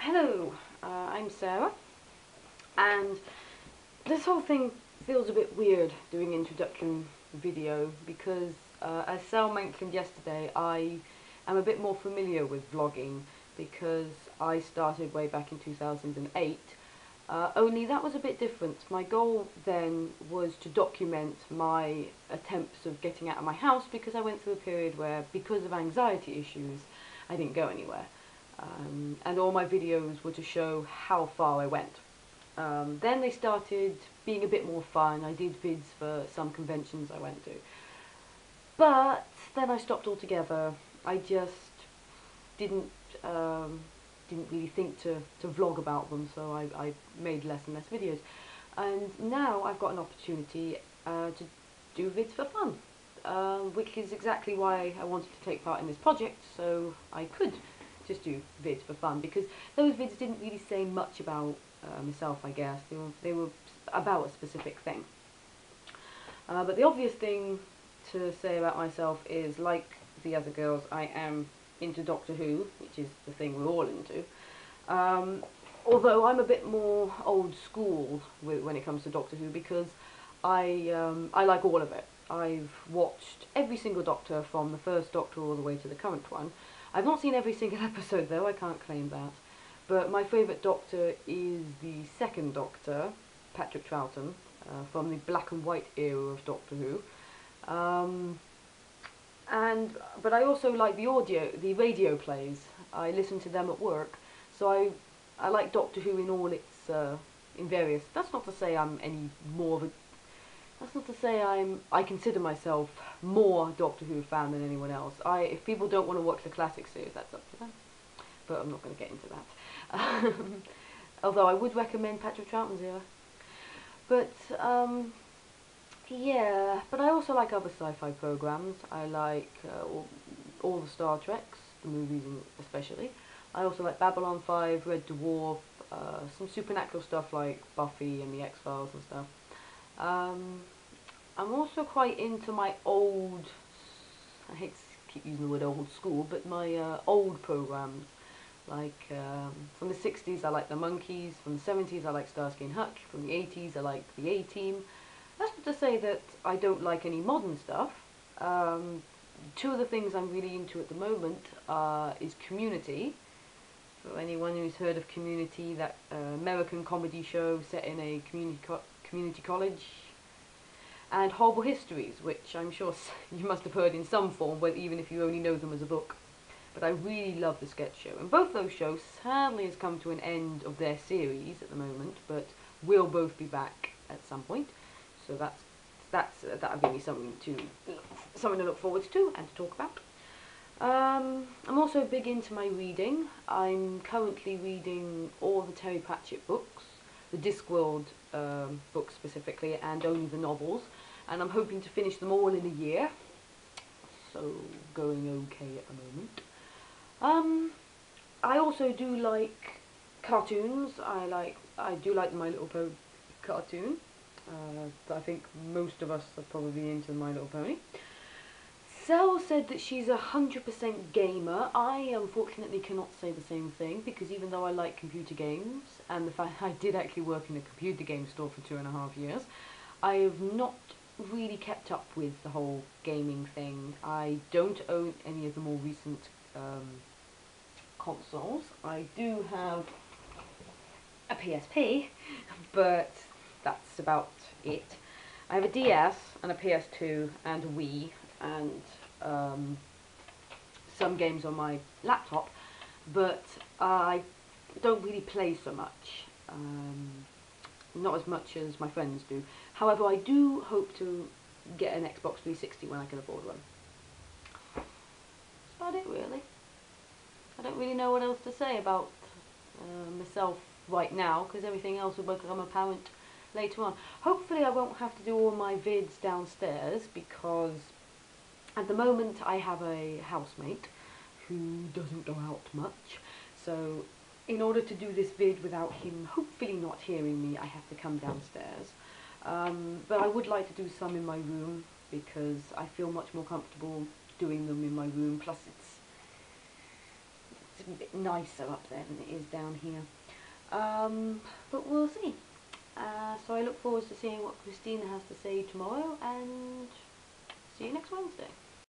Hello, I'm Sarah, and this whole thing feels a bit weird doing introduction video because, as Sal mentioned yesterday, I am a bit more familiar with vlogging because I started way back in 2008. Only that was a bit different. My goal then was to document my attempts of getting out of my house because I went through a period where, because of anxiety issues, I didn't go anywhere. And all my videos were to show how far I went. Then they started being a bit more fun. I did vids for some conventions I went to. But then I stopped altogether. I just didn't didn't really think to vlog about them, so I made less and less videos. And now I've got an opportunity to do vids for fun, which is exactly why I wanted to take part in this project, so I could just do vids for fun, because those vids didn't really say much about myself, I guess. They were about a specific thing. But the obvious thing to say about myself is, like the other girls, I am into Doctor Who, which is the thing we're all into. Although I'm a bit more old school when it comes to Doctor Who, because I like all of it. I've watched every single Doctor from the first Doctor all the way to the current one. I've not seen every single episode though, I can't claim that. But my favourite Doctor is the second Doctor, Patrick Troughton, from the black and white era of Doctor Who. But I also like the radio plays. I listen to them at work, so I like Doctor Who in all its in various. That's not to say I'm any more of a. That's not to say I consider myself more Doctor Who fan than anyone else. If people don't want to watch the classic series, that's up to them. But I'm not going to get into that. Although I would recommend Patrick Troughton's era. But yeah, but I also like other sci-fi programs. I like all the Star Treks, the movies especially. I also like Babylon 5, Red Dwarf, some supernatural stuff like Buffy and the X-Files and stuff. I'm also quite into my old, I hate to keep using the word old school, but my old programs. Like from the 60s I like the Monkees, from the 70s I like Starsky and Hutch, from the 80s I like the A-Team. That's not to say that I don't like any modern stuff. Two of the things I'm really into at the moment is Community. For anyone who's heard of Community, that American comedy show set in a community college. And Horrible Histories, which I'm sure you must have heard in some form, even if you only know them as a book. But I really love the sketch show, and both those shows sadly has come to an end of their series at the moment, but will both be back at some point. So that'll give me something to look forward to and to talk about. I'm also big into my reading. I'm currently reading all the Terry Pratchett books, the Discworld books specifically, and only the novels, and I'm hoping to finish them all in a year. So going okay at the moment. I also do like cartoons. I do like the My Little Pony cartoon. I think most of us are probably into My Little Pony. Sel said that she's 100% gamer. I unfortunately cannot say the same thing, because even though I like computer games, and the fact I did actually work in a computer game store for 2.5 years, I have not really kept up with the whole gaming thing. I don't own any of the more recent consoles. I do have a PSP, but that's about it. I have a DS and a PS2 and a Wii and some games on my laptop, but I don't really play so much. Not as much as my friends do. However, I do hope to get an Xbox 360 when I can afford one. That's about it, really. I don't really know what else to say about myself right now, because everything else will become apparent later on. Hopefully I won't have to do all my vids downstairs, because at the moment I have a housemate who doesn't go out much, so in order to do this vid without him hopefully not hearing me, I have to come downstairs. But I would like to do some in my room, because I feel much more comfortable doing them in my room. Plus it's a bit nicer up there than it is down here. But we'll see. So I look forward to seeing what Christina has to say tomorrow, and see you next Wednesday.